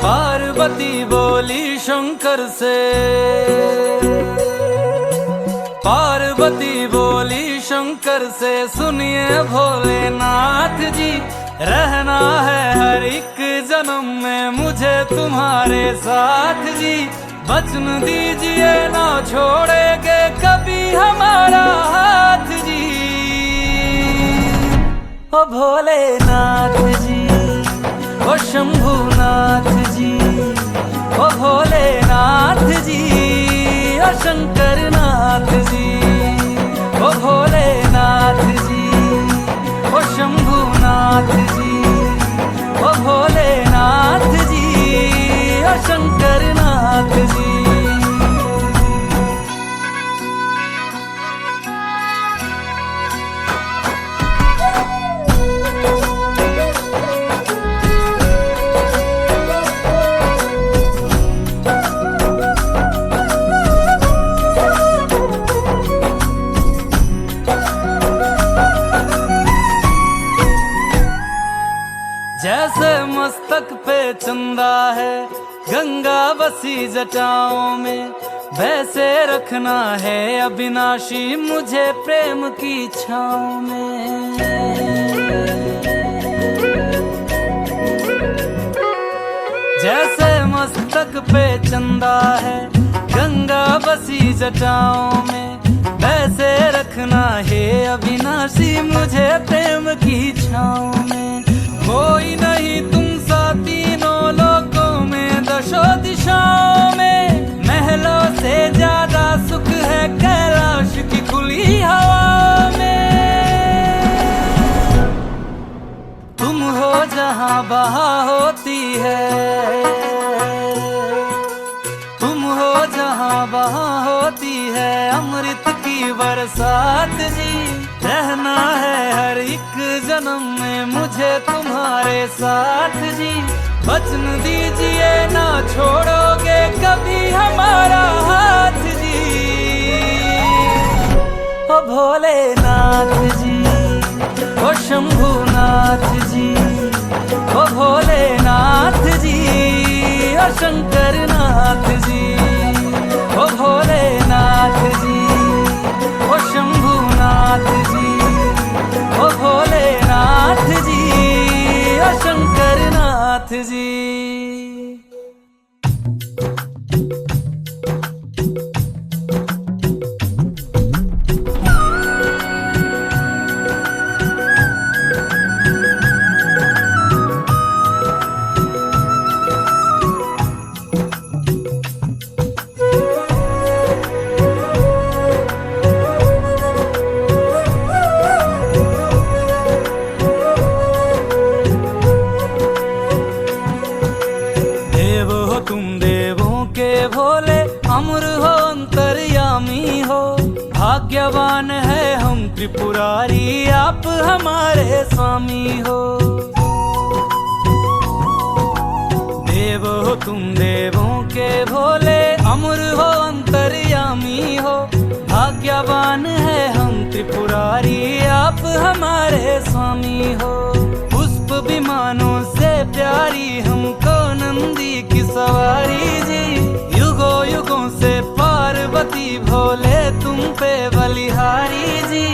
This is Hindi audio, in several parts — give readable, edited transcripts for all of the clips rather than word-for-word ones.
पार्वती बोली शंकर से, पार्वती बोली शंकर से, सुनिए भोलेनाथ जी, रहना है हर एक जन्म में मुझे तुम्हारे साथ जी। वचन दीजिए ना छोड़ेंगे कभी हमारा हाथ जी। ओ भोलेनाथ जी, ओ शंभुनाथ जी, ओ भोलेनाथ जी, ओ शंकरनाथ जी, ओ भोलेनाथ जी, ओ शंभुनाथ जी, ओ भोलेनाथ जी, ओ शंकरनाथ जी। जैसे मस्तक पे चंदा है गंगा बसी जटाओं में, वैसे रखना है अविनाशी मुझे प्रेम की छाँव में। जैसे मस्तक पे चंदा है गंगा बसी जटाओं में, वैसे रखना है अविनाशी मुझे प्रेम की छाँव में। कोई नहीं तुम सा तीनों लोकों में, दशों दिशाओं में, महलों से ज्यादा सुख है कैलाश की खुली हवा में। तुम हो जहां बहा होती है, तुम हो जहां बहा होती है अमृत की बरसात जी। रहना है हर एक जन्म में मुझे तुम्हारे साथ जी। वचन दीजिए ना छोड़ोगे कभी हमारा हाथ जी। ओ भोलेनाथ जी, ओ शंभुनाथ जी, ओ भोलेनाथ जी, ओ शंकरनाथ जी, ओ भोलेनाथ जी, ओ शंभुनाथ जी, ओ भोलेनाथ जी, ओ शंकरनाथ जी। अमर हो अंतर्यामी हो, भाग्यवान है हम त्रिपुरारी आप हमारे स्वामी हो। देव हो तुम देवों के भोले, अमर हो अंतर्यामी हो, भाग्यवान है हम त्रिपुरारी आप हमारे स्वामी हो। पुष्प विमानों से प्यारी हमको नंदी की सवारी जी। युगों युगों से पार्वती भोले तुम पे बलिहारी जी।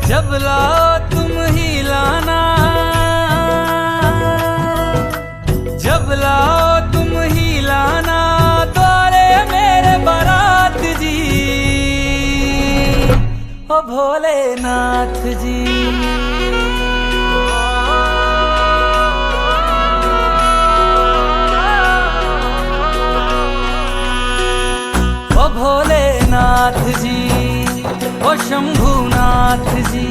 जब लाओ तुम ही लाना, जब लाओ तुम ही लाना द्वारे मेरे बारात जी। ओ भोलेनाथ जी, भोलेनाथ जी, ओ शंभुनाथ जी,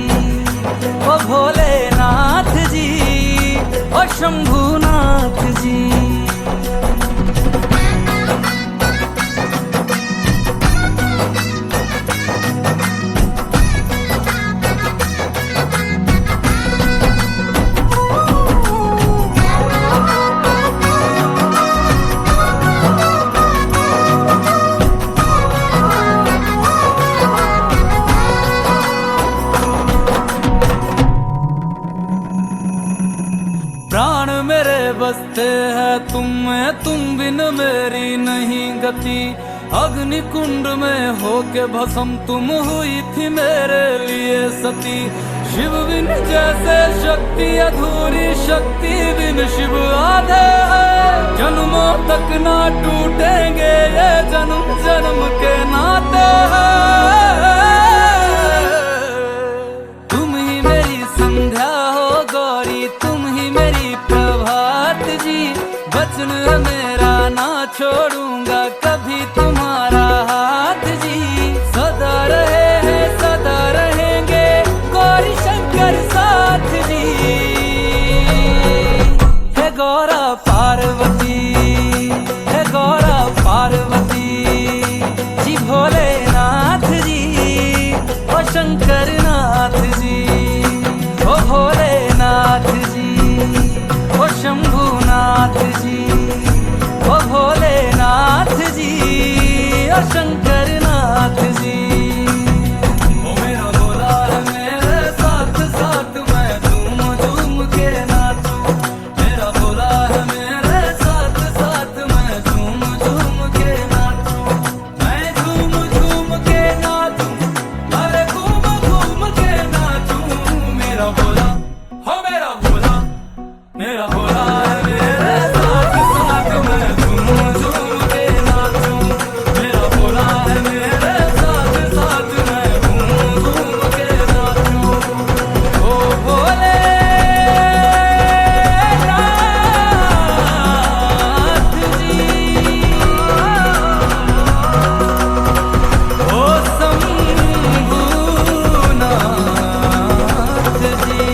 ओ भोलेनाथ जी, ओ शंभुनाथ जी। प्राण मेरे बसते हैं तुम में, तुम बिन मेरी नहीं गति। अग्नि कुंड में होके भस्म तुम हुई थी मेरे लिए सती। शिव बिन जैसे शक्ति अधूरी, शक्ति बिन शिव आधे है। जन्मों तक ना टूटेंगे ये जन्म जन्म के नाते हैं। तुम ही मेरी संध्या हो गौरी, तुम ही मेरी प्रभात जी। वचन है मेरा ना छोड़ूंगा कभी तुम्हारा हाथ जी। सदा रहे हैं सदा रहेंगे गौरी शंकर साथ जी। हे गौरा पार्वती, हे गौरा पार्वती जी। भोलेनाथ जी ओ शंकर नाथ जी, ओ भोलेनाथ जी ओ शंभुनाथ जी, ओ भोलेनाथ जी ओ शंकर नाथ जी। ओ मेरा भोला है मेरे साथ साथ मैं झूम झूम के नाचूं। मेरा भोला है मेरे साथ साथ मैं झूम झूम के नाचूं। मैं झूम झूम के नाचूं, अरे घूम घूम के नाचूं। मेरा भोला हो मेरा भोला, मेरा भोला है मेरे साथ साथ मैं झूम झूम के नाचूं। मेरा भोला है मेरे साथ साथ मैं झूम झूम के नाचूं। ओ भोले नाथ जी, ओ शंभुनाथ जी।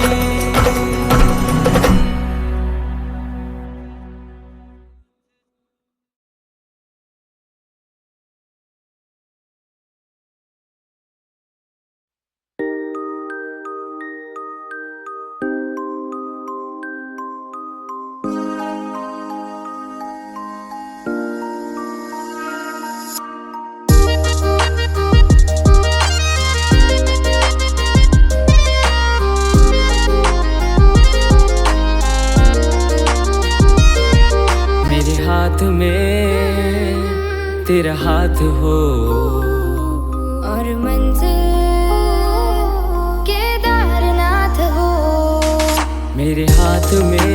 मेरे हाथ में तेरा हाथ हो और मंजिल केदारनाथ हो। मेरे हाथ में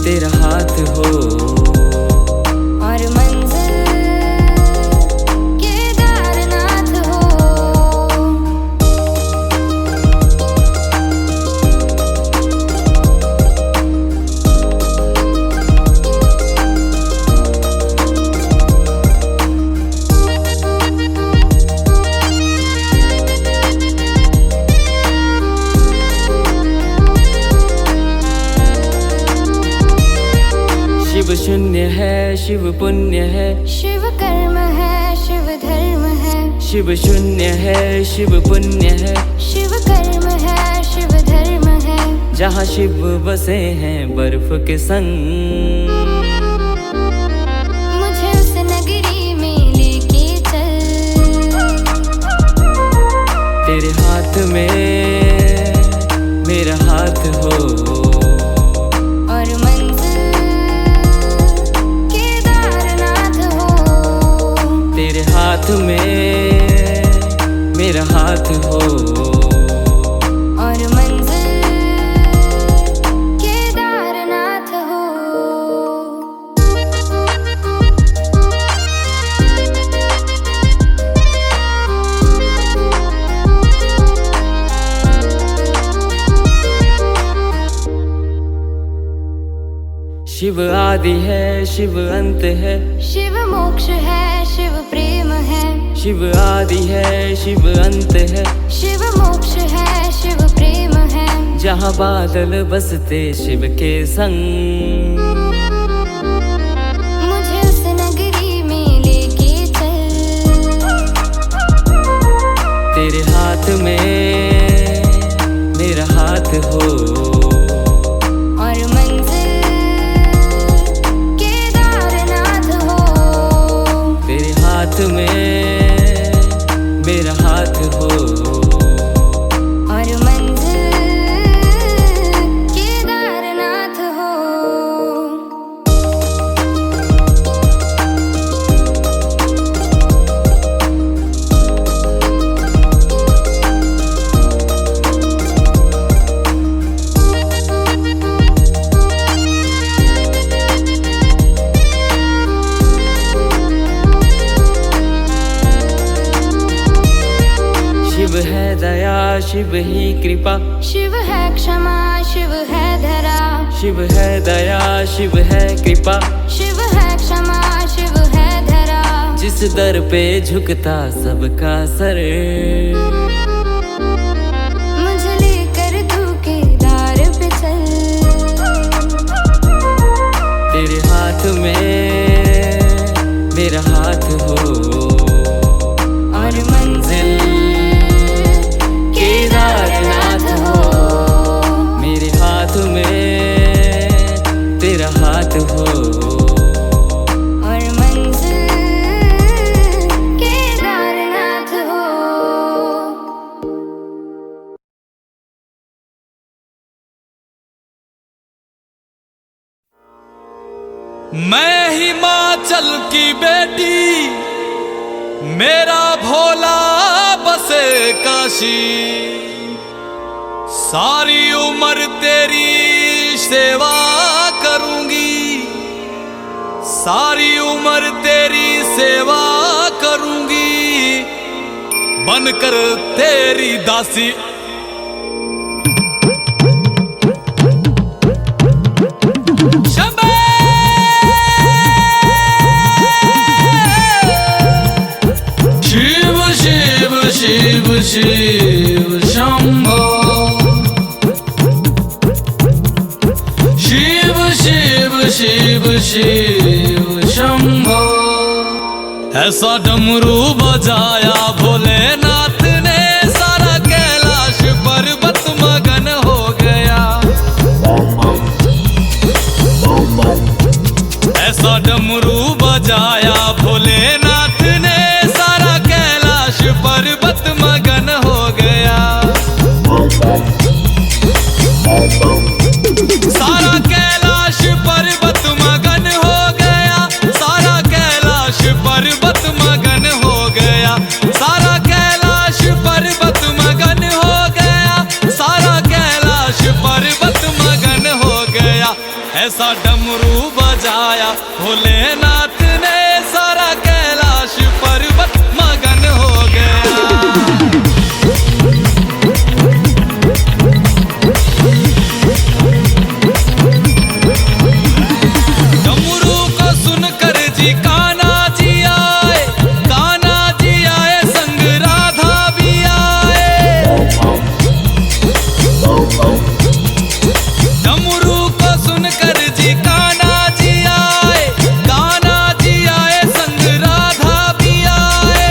तेरा हाथ हो और मंजिल केदारनाथ हो। शिव शून्य है शिव पुण्य है, शिव कर्म है शिव धर्म है। शिव शून्य है शिव पुण्य है, शिव कर्म है शिव धर्म है। जहाँ शिव बसे हैं बर्फ के संग। मुझे उस नगरी में लेके चल। तेरे हाथ में मेरा हाथ हो और मंजिल केदारनाथ हो। तेरे हाथ में मेरा हाथ हो और मंजिल केदारनाथ हो। शिव आदि है शिव अंत है, शिव मोक्ष है शिव प्रेम है। शिव आदि है शिव अंत है, शिव मोक्ष है शिव प्रेम है। जहाँ बादल बसते शिव के संग। मुझे उस नगरी में लेके चल। तेरे हाथ में मेरा हाथ हो और मंजिल केदारनाथ हो। तेरे हाथ में मेरा हाथ हो और मंजिल केदारनाथ शिव ही कृपा, शिव है क्षमा, शिव है धरा, शिव है दया, शिव है कृपा, शिव है क्षमा, शिव है धरा। जिस दर पे झुकता सबका सर, मुझे लेकर तू केदार पे चल। तेरे हाथ में मेरा हाथ हो और मंजिल केदारनाथ हो। मेरे हाथ में तेरा हाथ हो और मंजिल केदारनाथ हो। मैं हिमाचल की बेटी, मेरा भोला बसे काशी, सारी उम्र तेरी सेवा करूंगी, सारी उम्र तेरी सेवा करूंगी, बनकर तेरी दासी। शिव शिव शंभो, शिव शिव शिव शिव शंभो। ऐसा डमरू बजाया भोलेनाथ ने, सारा कैलाश पर्वत मगन हो गया। ऐसा डमरू बजाया भोलेनाथ ने, सारा कैलाश पर्वत मगन हो गया। सारा कैलाश पर्वत मगन हो गया, सारा कैलाश पर्वत मगन हो गया, सारा कैलाश पर्वत मगन हो गया, सारा कैलाश पर्वत मगन हो गया। ऐसा डमरू बजाया भोलेनाथ ने, सारा कैलाश पर्वत मगन हो गया। डमरू को सुनकर जी कान्हा जी आए, कान्हा जी आए संग राधा भी आए। डमरू को सुनकर जी कान्हा जी आए, कान्हा जी आए संग राधा भी आए।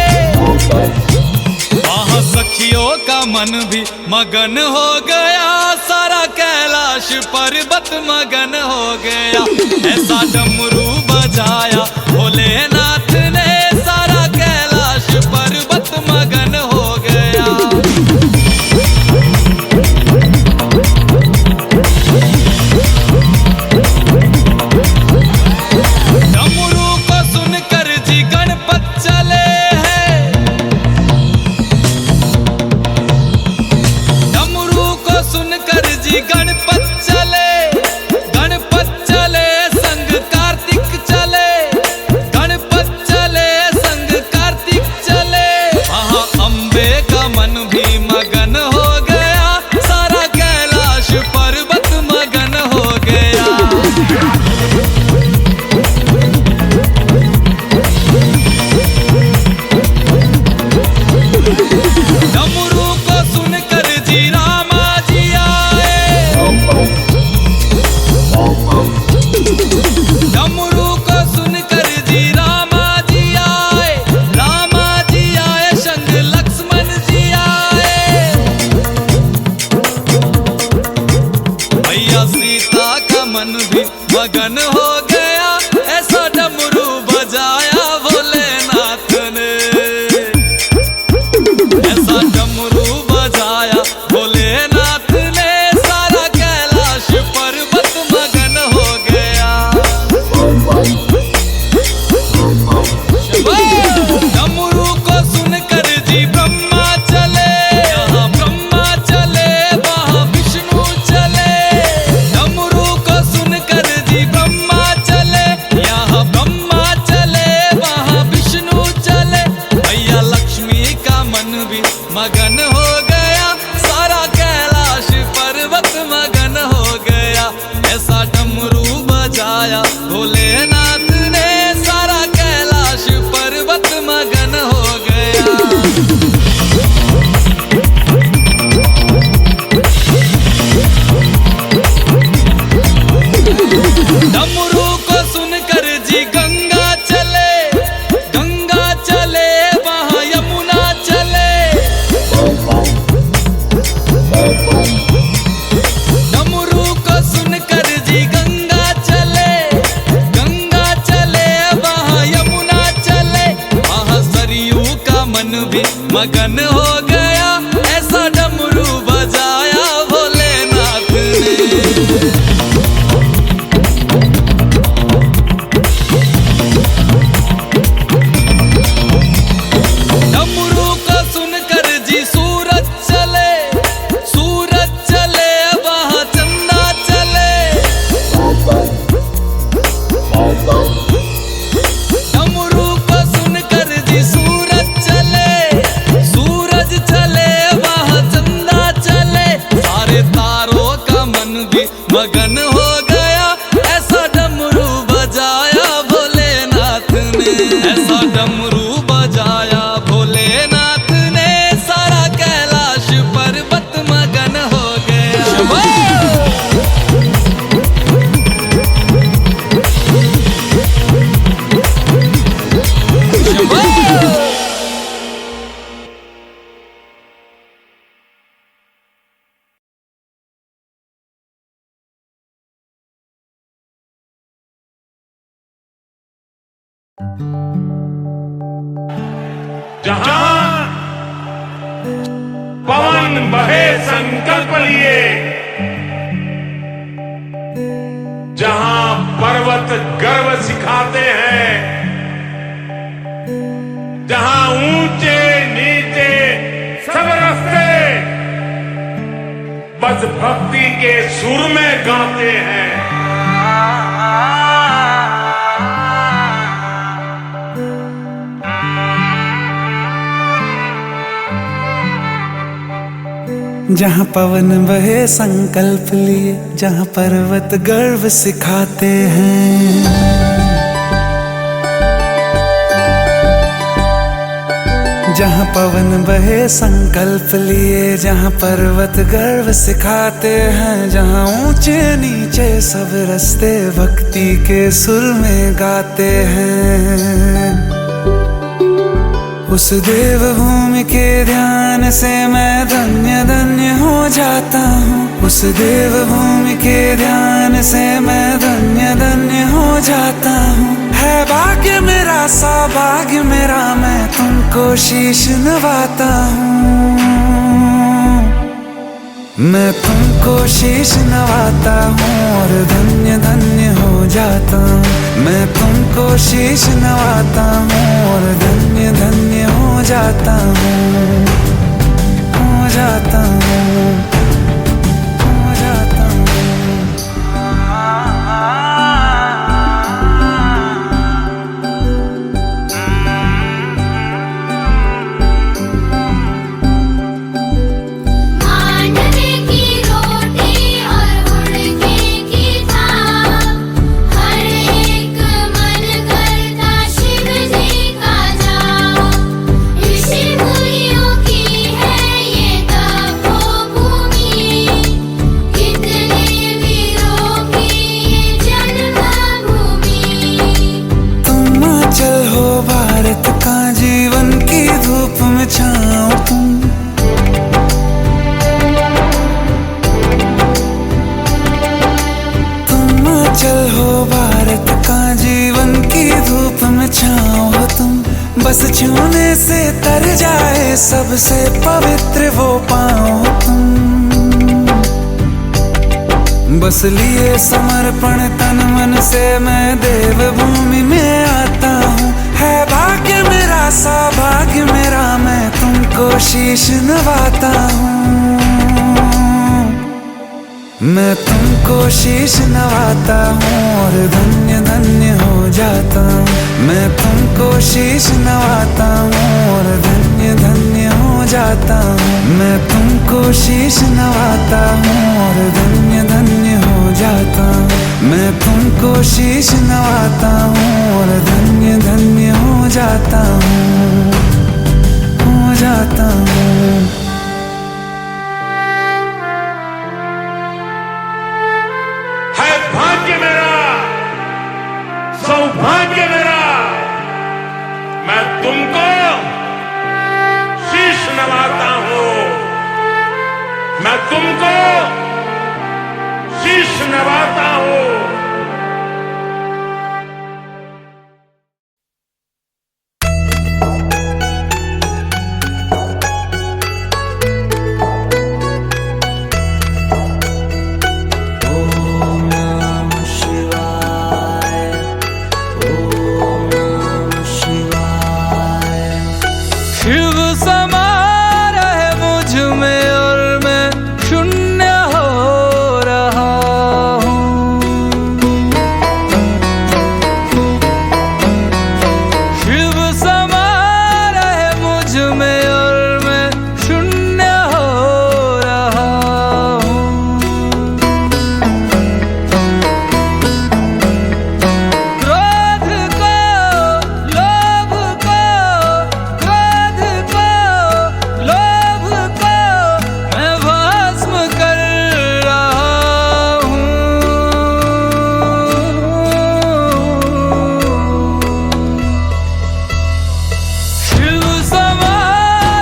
वहाँ सखियों का मन भी मगन हो गया, सारा कैलाश पर्वत मगन हो गया। ऐसा डमरू बजाया भोलेनाथ ने, सारा कैलाश पर्वत मगन हो गया। डमरू को सुनकर जी गणपत चले हैं, डमरू को सुनकर जी गणपत चले, गणपत चले संग कार्तिक चले, गणपत चले संग कार्तिक चले। वहाँ अम्बे का मन भी मगन हो गया, सारा कैलाश पर्वत मगन हो गया। डमरू को सुनकर जी रामा जी आए, डमरू को सुनकर जी रामा जी आए, रामा जी आए संग लक्ष्मण जी आए। भैया सीता का मन भी मगन हो गया, ऐसा डमरू बजाया भोलेनाथ ने। ऐसा डमरू बजाया भोलेनाथ ने, सारा कैलाश पर्वत मगन हो गया। डमरू को सुनकर जी ब्रह्मा चले, यहाँ ब्रह्मा चले वहाँ विष्णु चले। डमरू को सुनकर जी ब्रह्मा चले, बजाया भोलेनाथ ने, सारा कैलाश पर्वत मगन हो गया। डमरू को सुनकर जी गंगा चले, गंगा चले वहाँ यमुना चले। डमरू को सुनकर जी गंगा चले, गंगा चले वहाँ यमुना चले। वहाँ सरयू का मन भी मगन हो गया, ऐसा डमरू बजाया भोलेनाथ ने। डमरू को सुनकर जी सूरज चले, सूरज चले वहाँ चंदा चले। डमरू को सुनकर जी सूरज चले, सूरज चले वहाँ चंदा चले। सारे तारों का मन भी मगन हो गया, ऐसा डमरू बजाया भोलेनाथ ने, ऐसा डमरू बजाया भोलेनाथ ने, सारा कैलाश पर्वत मगन हो गया। जहां पवन बहे संकल्प लिए, जहां पर्वत गर्व सिखाते हैं, जहां ऊंचे नीचे सब रास्ते बस भक्ति के सुर में गाते हैं। जहाँ पवन बहे संकल्प लिए, जहाँ पर्वत गर्व सिखाते हैं, जहाँ पवन बहे संकल्प लिए, जहाँ पर्वत गर्व सिखाते हैं, जहाँ ऊंचे नीचे सब रास्ते भक्ति के सुर में गाते हैं। उस देवभूमि के ध्यान से मैं धन्य धन्य हो जाता हूँ, उस देवभूमि के ध्यान से मैं धन्य धन्य हो जाता हूँ। है भाग्य मेरा सौभाग्य मेरा, मैं तुमको शीश नवाता हूँ, मैं तुमको शीश नवाता हूँ और धन्य धन्य हो जाता हूँ। मैं तुमको शीश नवाता हूँ और धन्य धन्य हो जाता हूँ, हो जाता हूँ, हो जाता हूँ। आंधे की रोटी और उड़ने की थाप, हर एक मन करता शिव जी का जाप। ऋषि मुनियों की है ये तपोभूमि, कितने वीरों की ये जन्मभूमि। तुम आंचल हो भारत का, जीवन की धूप में छाओ तुम। तुम आंचल हो भारत का, जीवन की धूप में छाओ हो तुम। बस छूने से तर जाए सबसे पवित्र वो पाओ तुम। बस लिए समर्पण तन मन से मैं देवभूमि में आता हूँ। है भाग्य मेरा सौभाग्य मेरा, मैं तुमको शीश नवाता हूँ, मैं तुमको शीश नवाता हूँ और धन्य धन्य हो जाता हूँ। मैं तुमको शीश नवाता हूँ और धन्य धन्य हो जाता हूँ। मैं तुमको शीश नवाता हूँ और धन्य धन्य हो जाता हूँ। मैं तुमको को शीश नवाता हूँ और धन्य धन्य हो जाता हूँ, हो जाता हूँ। है भाग्य मेरा, सौभाग्य मेरा, मैं तुमको शीश नवाता हूँ, मैं तुमको शीश नवाता हूँ। शिव समा रहे मुझ में और मैं शून्य हो रहा हूँ। शिव समा रहे मुझ में और मैं शून्य हो रहा हूँ। क्रोध को, लोभ को, क्रोध को, लोभ को मैं भस्म कर रहा हूँ। शिव समा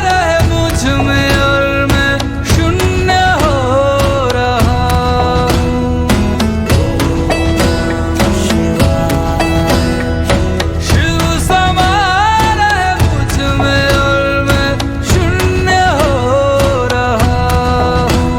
रहे मुझ में और मैं शून्य हो रहा हूँ। शिव समा रहे मुझ में और मैं शून्य हो रहा हूँ।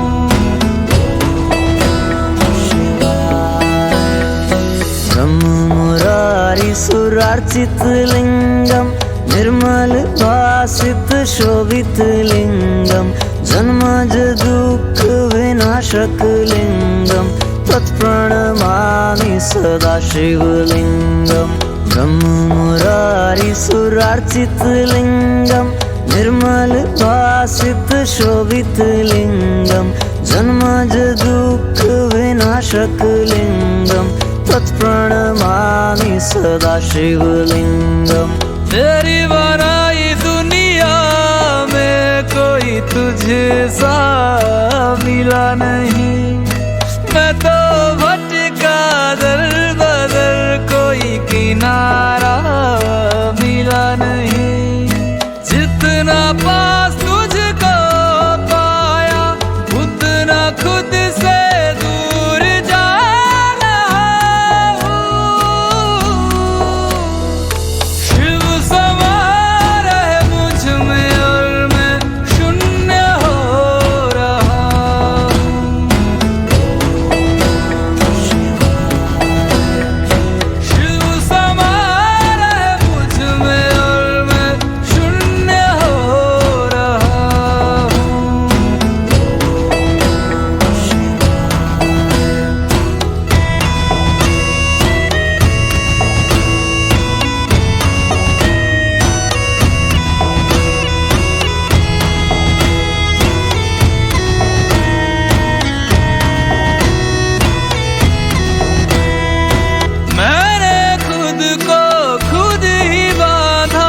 ब्रह्म मुरारी सुरार्चित लिंगम निर्मल भासित शोभित लिंगम जन्मज दुःख विनाशक लिंगम तत्प्रणमामि सदा शिवलिंगम। ब्रह्म मुरारी सुरार्चित लिंगम निर्मल भासित शोभित लिंगम जन्मज दुःख विनाशक लिंगम तत्प्रणमामि सदा शिवलिंगम। तेरी बनाई दुनिया में कोई तुझे सा मिला नहीं। मैं तो भटका दर बदर कोई किनारा मिला नहीं। जितना पास तुझको पाया उतना खुद से दूर जा रहा हूँ। शिव समा रहे मुझ में और मैं शून्य हो रहा हूँ। शिव समा रहे मुझ में और मैं शून्य हो रहा हूँ। मैंने खुद को खुद ही बांधा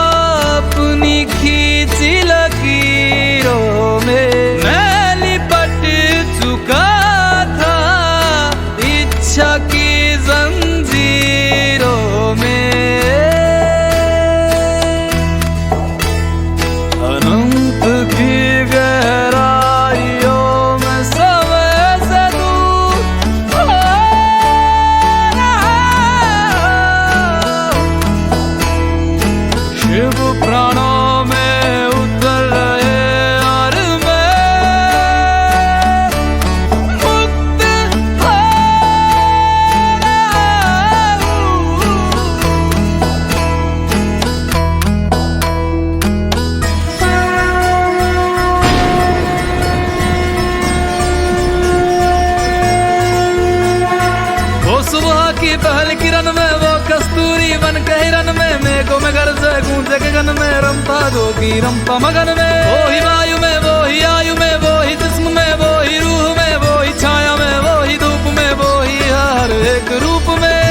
अपनी खींची लकीरों में। मैं लिपट चुका था इच्छा की जंजीरों में। अनंत की गहराइयों में समय से दूर हो रहा हूँ। शिव प्राणों में उतर रहे और मैं मुक्त हो रहा हूँ। वो सुबह की पहल किरण में वो कस्तूरी बन के हिरन में मेघों में घर से गूंजे के गन में रमता जोगी रमता मगन में। वो ही वायु में वो ही आयु में वो ही जिस्म में वो ही रूह में वो ही छाया में वो ही धूप में वो ही हर एक रूप में।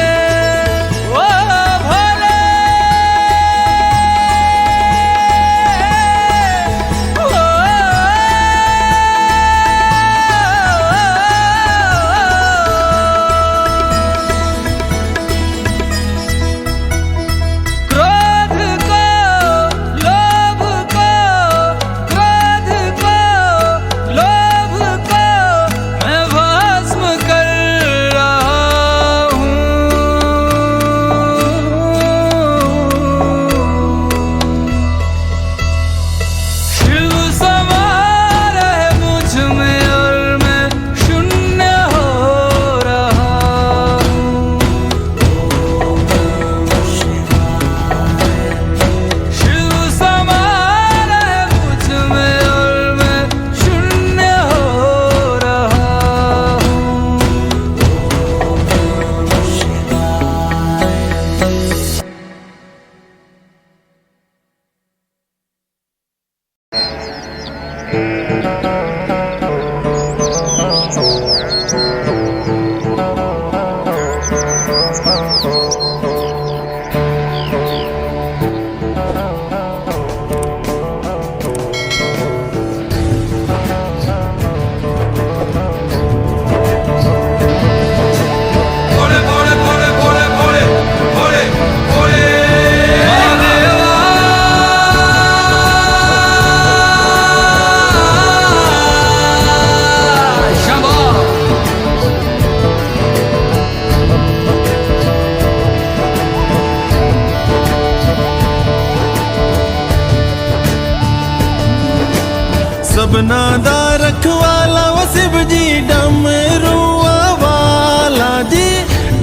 सबना दा रखवाला वो शिव जी डमरुआ वाला जी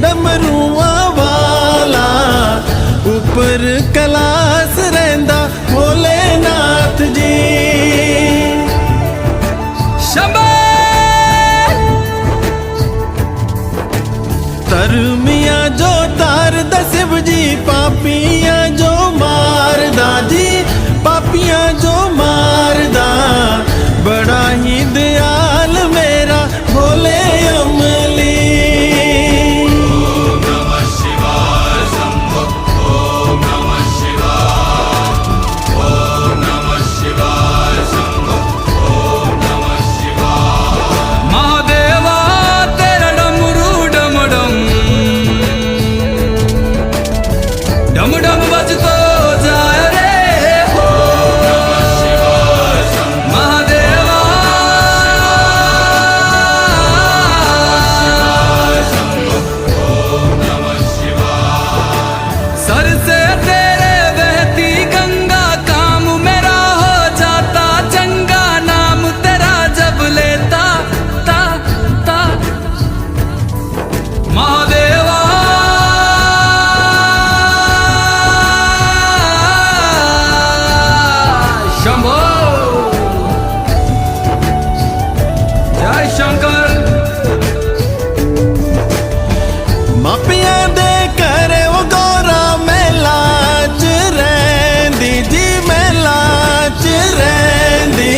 डमरुआ वाला ऊपर कैलाश रहंदा भोलेनाथ जी शंभो तरमिया जो तार दा शिव जी पापिया जो मारदा जी पापिया जो मारदा बड़ा ही दयाल मेरा भोले अमली महादेवा तेरा डमरू डम डम डम डम बजतो जाए रे हो महादेवा सर से तेरे बहती गंगा काम मेरा हो जाता चंगा नाम तेरा जब लेता ता ता महादेवा शंभो जय शंकर मापिया दे करे वो गौरा मेला च रहंदी जी मेला च रहंदी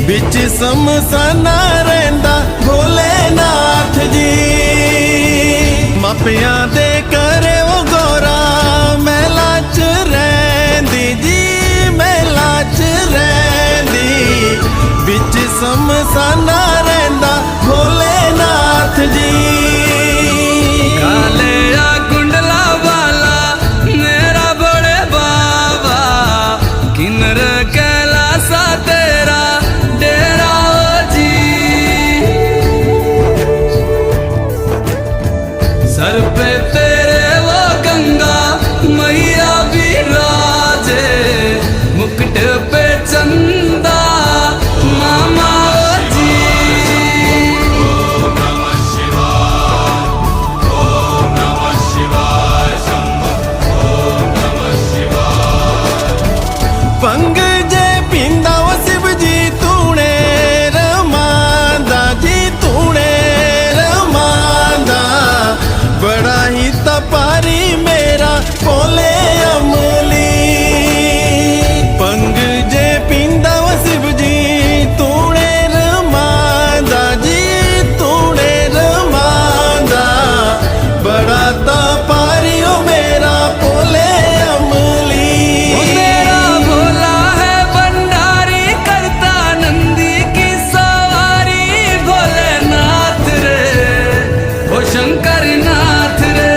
बिच समसाना रहंदा भोलेनाथ जी मापिया दे करे वो गौरा मेला च रहंदी जी मेला च रहंदी बिच समसाना रहंदा भोलेनाथ जी काले या कुंडला वाला मेरा बड़े बाबा किन्नर कैलासा तेरा डेरा हो जी सर पे तेरे वो गंगा मैया विराजे मुकुट पे चंदा मामा हो जी पंग जे पिंदा वो शिव जी तूने रमांदा जी तूने रमांदा बड़ा ही तपारी मेरा भोले अमली पंग जे पिंदा वो शिव जी तूने रमांदा जी तूने रमांदा बड़ा तपारी ओ मेरा भोले अमली मेरा भोला है भंडारी करता नंदी की सवारी भोलेनाथ रे ओ शंकर नाथ रे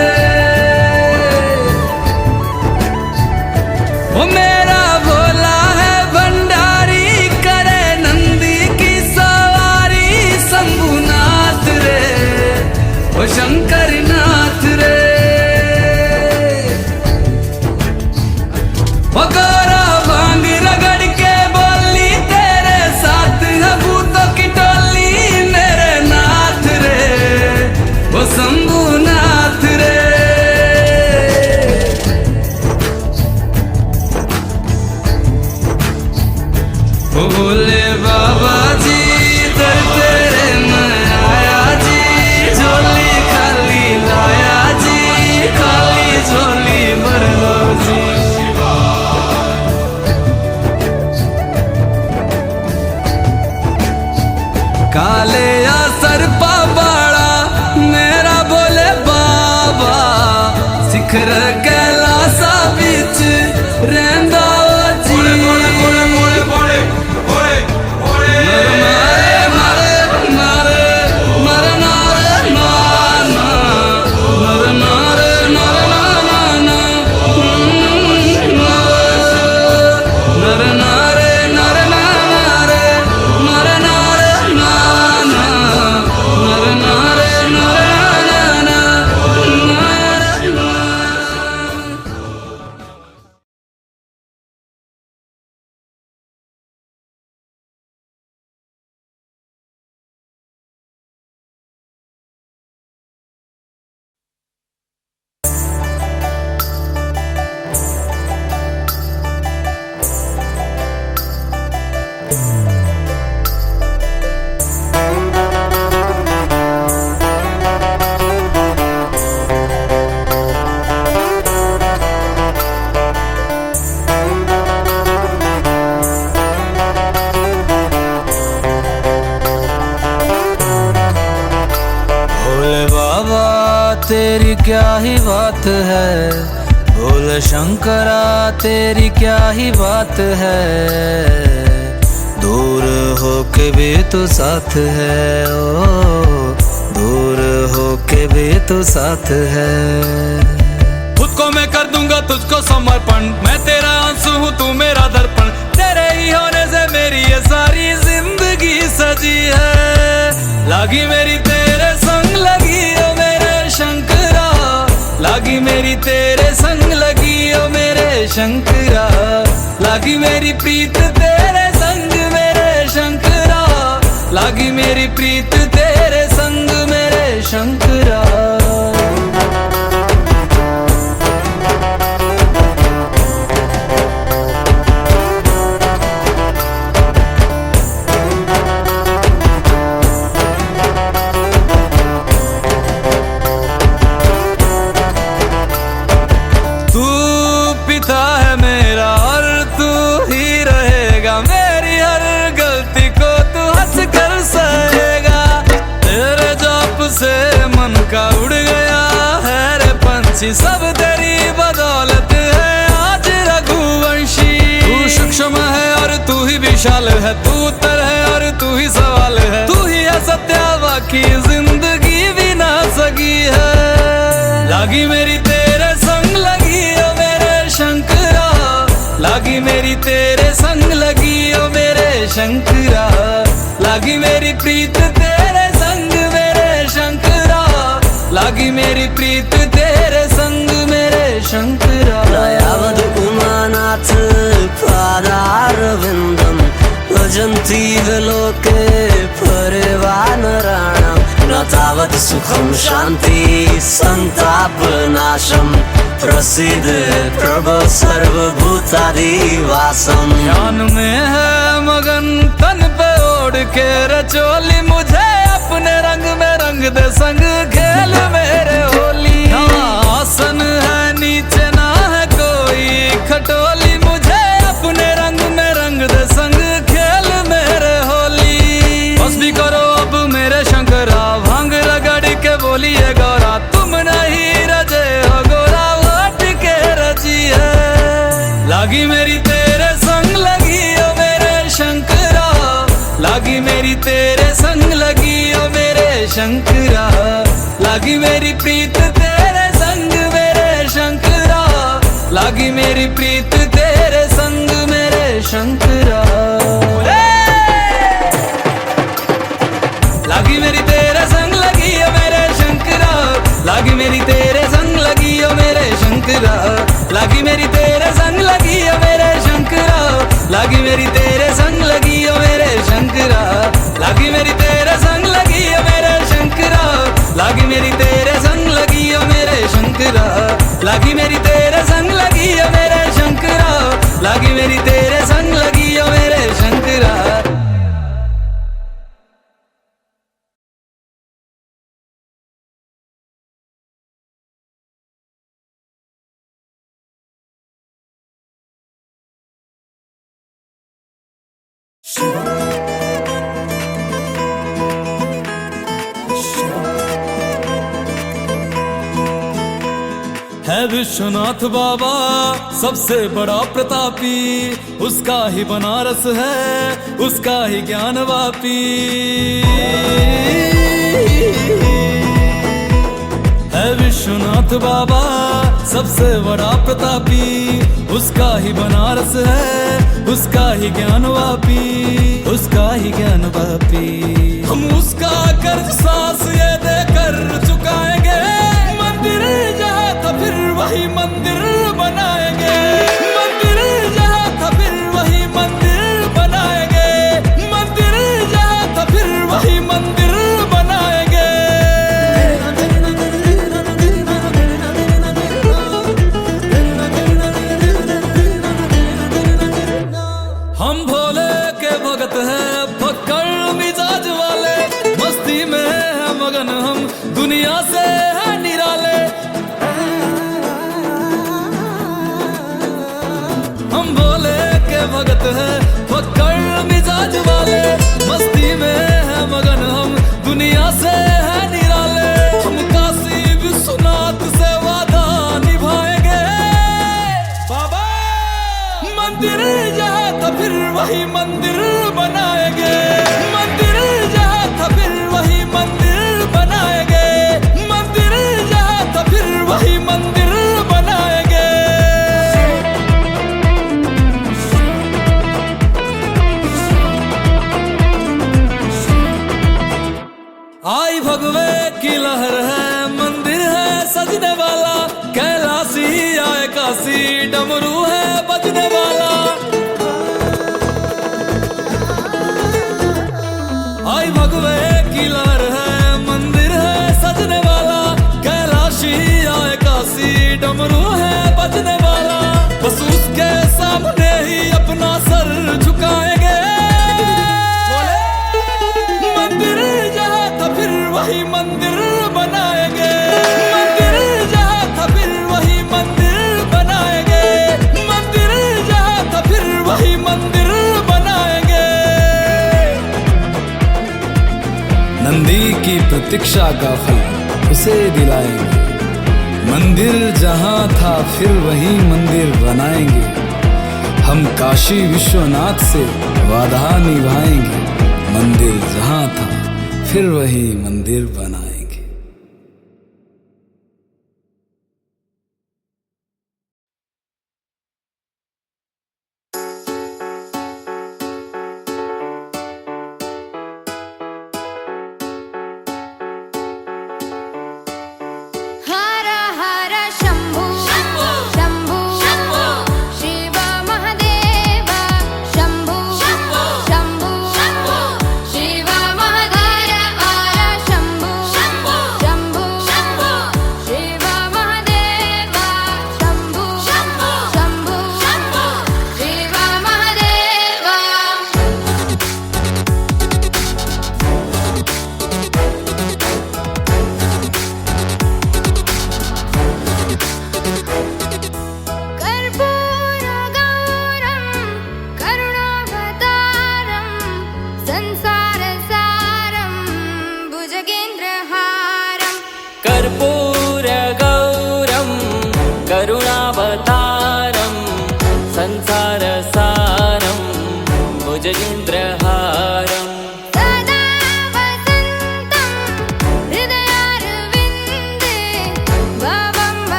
शिखर कैलासा बिच रहंदा जी तेरी क्या ही बात है, भोले शंकरा तेरी क्या ही बात है। दूर होके भी तू साथ है, ओ दूर होके भी तू साथ है। खुद को मैं कर दूंगा तुझको समर्पण, मैं तेरा आंसू हूँ तू मेरा दर्पण। तेरे ही होने से मेरी ये सारी जिंदगी सजी है। लागी मेरी तेरे संग लगी ओ मेरे शंकरा, लागी मेरी तेरे संग लगी ओ मेरे शंकरा। लागी मेरी प्रीत तेरे संग मेरे शंकरा, लागी मेरी प्रीत तेरे संग मेरे शंकरा। सब तेरी बदौलत है आज रघुवंशी। तू सूक्ष्म है और तू ही विशाल है, तू उत्तर है और तू ही सवाल है। तू ही है सत्या बाकी जिंदगी भी ना सकी है। लागी मेरी तेरे संग लगी ओ मेरे शंकरा, लागी मेरी तेरे संग लगी ओ मेरे शंकरा। लागी मेरी प्रीत तेरे संग मेरे शंकरा, लागी मेरी प्रीत तेरे संग मेरे शंकरा। दयावद उमानाथ पादारविन्दं भजन्ति लोके परिवानराणां। न तावत् सुखं शान्ति संतापनाशं, प्रसीद प्रभो सर्वभूतादिवासम्। ध्यान में है मगन तन पे ओढ़ के रचोली, मुझे अपने रंग में रंग दे संग खेल मेरे होली। आसन है नीचे ना है कोई खटोली, मुझे अपने रंग में रंग दे संग खेल मेरे होली। बस भी करो अब मेरे शंकरा, भांग रगड़ के बोलिए गौरा। तुम नहीं रजे हो गोरा हट के रजी है। लागी मेरी तेरे संग लगी ओ मेरे शंकरा, लागी मेरी तेरे संग लगी ओ मेरे शंकरा। लागी मेरी प्रीत तेरे संग मेरे शंकरा, लागी मेरी प्रीत तेरे संग मेरे शंकरा। लागी मेरी तेरे संग लगी ओ मेरे शंकरा, लागी मेरी तेरे संग लगी ओ मेरे शंकरा। लागी मेरी तेरे संग लगी ओ मेरे शंकरा, लागी मेरी तेरे संग लगी ओ मेरे शंकरा। लागी मेरी तेरे संग लगी ओ मेरे शंकरा, लागी मेरी तेरे संग लगी ओ मेरे शंकरा। लागी मेरी तेरे संग लगी ओ मेरे शंकरा, लागी मेरी तेरे संग लगी ओ मेरे शंकरा। है विश्वनाथ बाबा सबसे बड़ा प्रतापी, उसका ही बनारस है, उसका ही ज्ञान वापी। है विश्वनाथ बाबा सबसे बड़ा प्रतापी, उसका ही बनारस है, उसका ही ज्ञान वापी, उसका ही ज्ञान वापी। हम उसका कर्ज सांस ये देकर चुकाएंगे, मंदिर जहाँ था फिर वही मंदिर बनाएंगे, मंदिर जहाँ था फिर वही मंदिर बनाएंगे, मंदिर जहाँ था फिर वही मंदिर बनाएंगे। हम भोले के भगत हैं पक्कड़ मिजाज वाले, मस्ती में है मगन हम दुनिया से है निराले। हम भोले के भगत हैं पक्कड़ मिजाज वाले, मस्ती में है मगन हम दुनिया से है निराले। हम काशी विश्वनाथ से वादा निभाएंगे बाबा, मंदिर जहाँ था फिर वही मंदिर बनाएंगे, मंदिर जहाँ था फिर वही मंदिर बनाएंगे, मंदिर जहाँ था फिर वही मंदिर बनाएंगे। आई भगवे की लहर है, मंदिर है सजने वाला, कैलाशी आए काशी डमरू है बजने वाला। आई भगवे की लहर है, मंदिर है सजने वाला, कैलाशी आए काशी डमरू है बजने वाला। बस उसके सामने ही अपना सर झुकाएंगे, मंदिर जहाँ था फिर वही मंदिर बनाएंगे, मंदिर जहाँ था फिर वही मंदिर बनाएंगे, मंदिर जहाँ था फिर वही मंदिर बनाएंगे। नंदी की प्रतीक्षा का फल उसे दिलाएंगे, मंदिर जहाँ था फिर वही मंदिर बनाएंगे। हम काशी विश्वनाथ से वादा निभाएंगे, मंदिर जहाँ था फिर वही मंदिर बनाएंगे। हर हर शंभु शंभु शिव महादेव शंभु शंभु शिव महादेव हर शंभु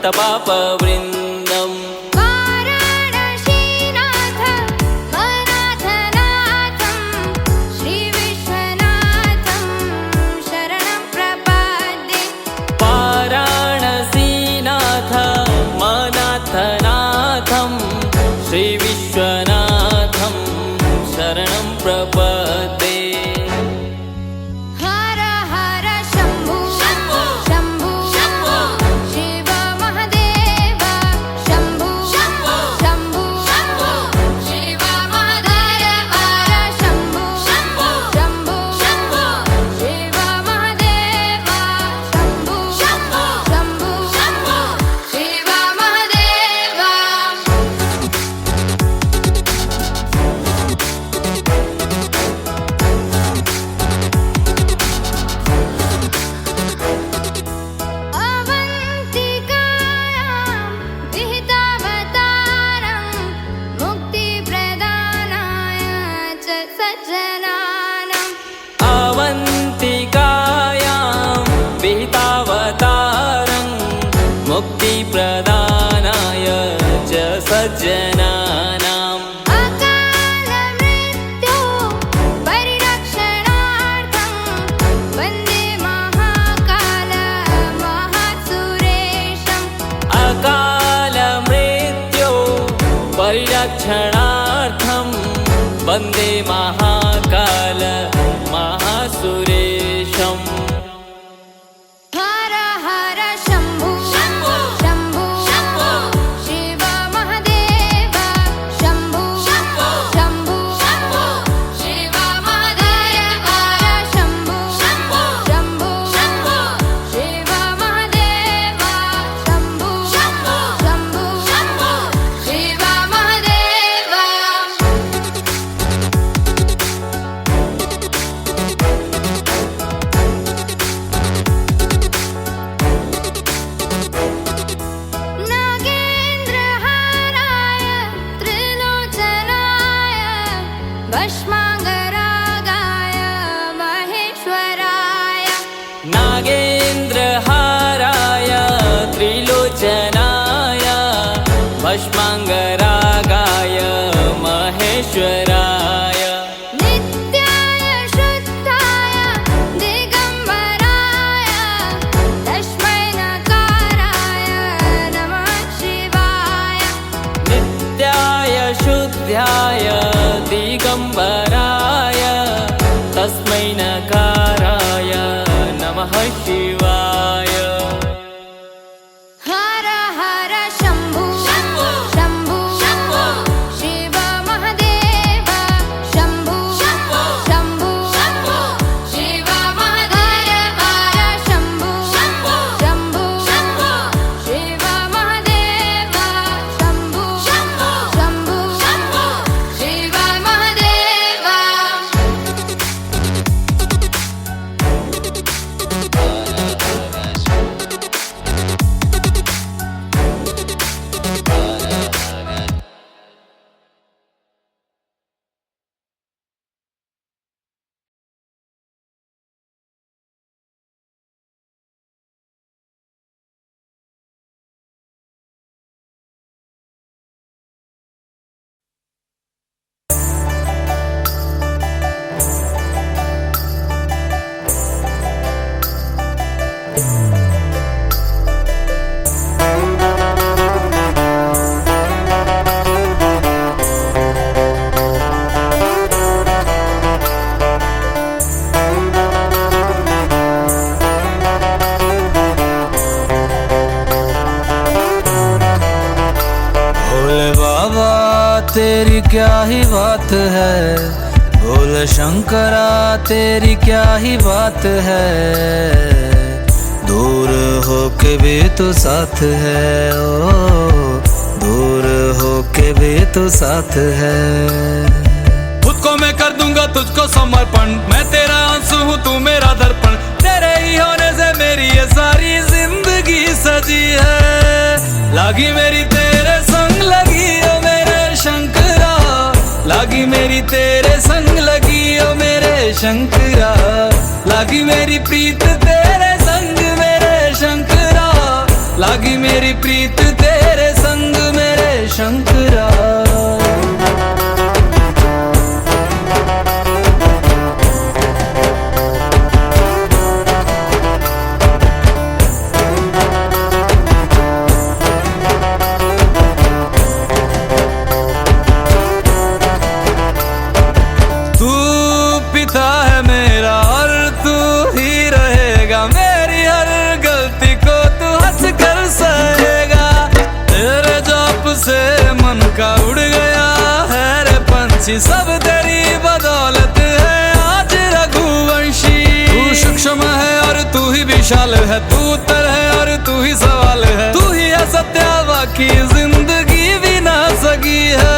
भक्तपापवृन्दम् वाराणसीनाथ मनाथनाथं श्रीविश्वनाथं शरणं प्रपद्ये वाराणसीनाथ मनाथनाथं श्रीविश्वनाथं शरणं प्रपद्ये हर हर शम्भो शम्भो शम्भो शिव महादेव शम्भो शम्भो शम्भो शिव महादेव हर शम्भो शम्भो शम्भो शिव महादेव शम्भो शम्भो शम्भो शिव महादेव अवन्तिकायां विहितावतारं मुक्तिप्रदानाय च सज्जनानाम् अवन्तिकायां विहितावतारं मुक्तिप्रदानाय च सज्जनानाम् अकालमृत्यो परिरक्षणार्थं वन्दे महाकाल महासुरेशम् अकालमृत्यो परिरक्षणार्थं वन्दे महाकाल महासुरेशम् हर हर शम्भो शम्भो शम्भो शिव महादेव शम्भो शम्भो शिव महादेव हर शम्भो शम्भो शिव महादेव शम्भो शम्भो शिव महादेव नागेन्द्रहाराय त्रिलोचनाय भस्माङ्गरागाय महेश्वराय नागेन्द्रहाराय त्रिलोचनाय भस्माङ्गरागाय महेश्वराय नित्याय शुद्धाय दिगम्बराय तस्मै नकाराय नमः शिवाय नित्याय शुद्ध्याय दिगम्बराय तस्मै नकाराय नमः शिवाय हर हर शम्भो शम्भो शिव महादेव शम्भो शम्भो शिव महादेव हर शम्भो शम्भो शिव महादेव शम्भो शिव महादेव तेरी क्या ही बात है, भोले शंकरा तेरी क्या ही बात है। दूर हो के भी तू साथ है, ओ दूर हो के भी तू साथ है। खुद को मैं कर दूंगा तुझको समर्पण, मैं तेरा आंसू हूँ तू मेरा दर्पण। तेरे ही होने से मेरी ये सारी जिंदगी सजी है। लागी मेरी तेरे संग लगी ओ मेरे शंकरा, लागी मेरी तेरे संग लगी ओ मेरे शंकरा। लागी मेरी प्रीत तेरे संग मेरे शंकरा, लागी मेरी प्रीत तेरे संग मेरे शंकरा। तू पिता है मेरा और तू ही रहेगा, मेरी हर गलती को तू हंस कर सहेगा। तेरे जाप से मन का उड़ गया है रे पंछी, सब तेरी बदौलत है आज रघुवंशी। तू सूक्ष्म है और तू ही विशाल है, तू उत्तर है और तू ही सवाल है, तू ही है सत्या बाकी जिंदगी भी ना सकी है।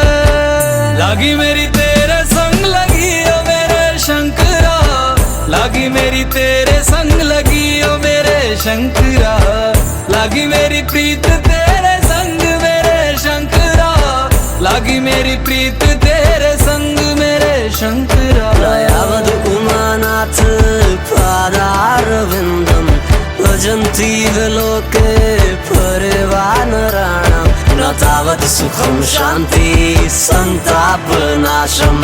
लागी मेरी तेरे संग लगी ओ मेरे शंकरा, लागी मेरी तेरे संग लगी ओ मेरे शंकरा। लागी मेरी प्रीत तेरे संग मेरे शंकरा, लागी मेरी प्रीत तेरे संग मेरे शंकरा। दयावद उमानाथ पादारविन्दं भजन्ति लोके परिवानराणां, न तावत् सुखं शान्ति संतापनाशं,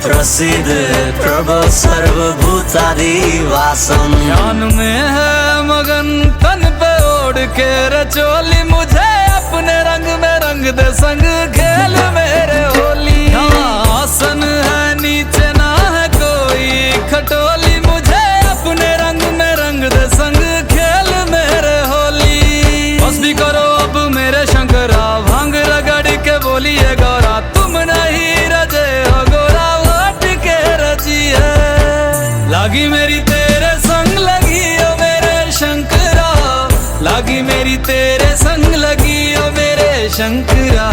प्रसीद प्रभो सर्वभूतादिवासम्। ध्यान में है मगन तन पे ओढ़ के रचोली, मुझे अपने रंग में रंग दे संग खेल मेरे होली। आसन है नीचे ना है कोई खटोली, मुझे अपने रंग में रंग दे संग खेल मेरे होली। बस भी करो अब मेरे शंकरा, भांग रगड़ के बोलिए गौरा, तुम नहीं रजे हो गोरा हट के रची है। लागी मेरी तेरे संग लगी ओ मेरे शंकरा, लागी मेरी तेरे संग लगी ओ मेरे शंकरा।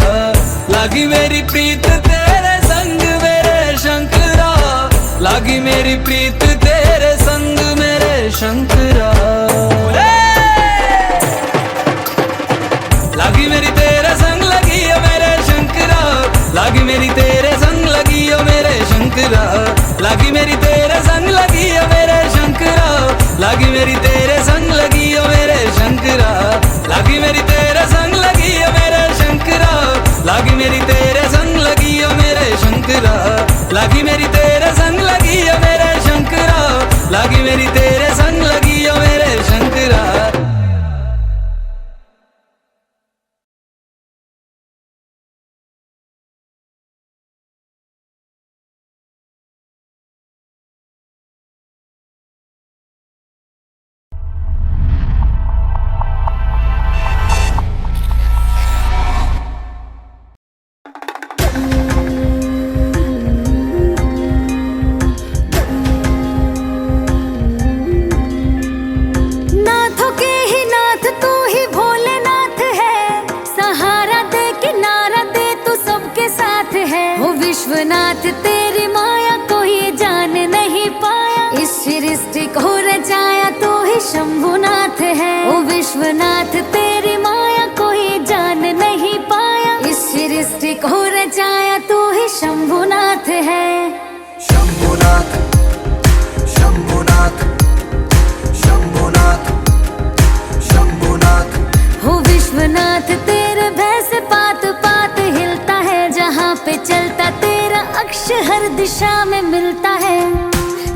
लागी मेरी प्रीत तेरे संग मेरे शंकरा, लागी मेरी प्रीत तेरे संग मेरे शंकरा। लागी मेरी तेरे संग लगी ओ मेरे शंकरा, लागी मेरी तेरे संग लगी ओ मेरे शंकरा। लागी मेरी तेरे संग लगी ओ मेरे शंकरा, लागी मेरी तेरे संग लगी ओ मेरे शंकरा। लागी मेरी तेरे संग लगी ओ मेरे शंकरा, लागी मेरी तेरे संग लगी ओ मेरे शंकरा। लागी मेरी तेरे संग लगी ओ मेरे शंकरा, लागी मेरी तेरे संग लगी ओ मेरे शंकरा। विश्वनाथ तेरी माया को ये जान नहीं पाया, इस सृष्टि को रचाया तो ही शंभुनाथ है। ओ विश्वनाथ तेरी माया को ये जान नहीं पाया, इस सृष्टि को रचाया तो ही शंभुनाथ है। शंभुनाथ शंभुनाथ शंभुनाथ शंभुनाथ। हो विश्वनाथ तेरे भय से पात पात हिलता है, जहाँ पे चलता तेरा अक्ष हर दिशा में मिलता है।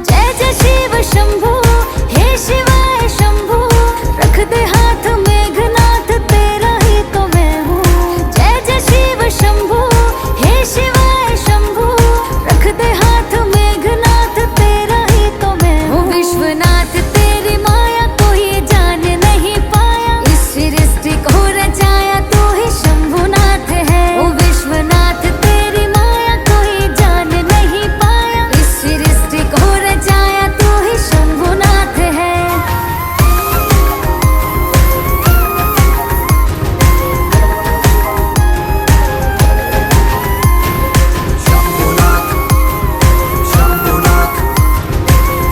जय जय शिव शंभु हे शिवाय शंभु, रख दे हाथ मेघनाथ तेरा ही तो मैं हूँ। जय जय शिव शंभु हे शिवाय शंभु, रख दे हाथ मेघनाथ तेरा ही तो मैं हूँ। विश्वनाथ तेरी माया को ये जान नहीं पाया, इस सृष्टि को रचाया तो ही शंभुनाथ है। ओ विश्वनाथ तेरी माया को ये जान नहीं पाया, इस सृष्टि को रचाया तो ही शंभुनाथ है। शंभुनाथ शंभुनाथ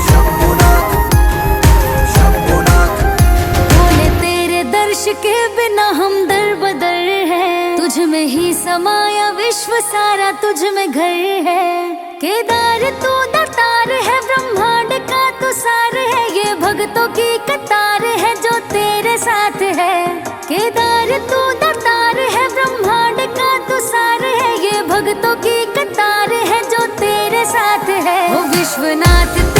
शंभुनाथ शंभुनाथ। बोले तेरे दर्श के बिना हम दर बदर है, तुझ में ही समाया विश्व सारा तुझ में घर है। केदार तू दातार है, ब्रह्मांड का तू सार है, ये भक्तों की कतार है जो तेरे साथ है। केदार तू दातार है, ब्रह्मांड का तू सार है, ये भक्तों की कतार है जो तेरे साथ है। ओ विश्वनाथ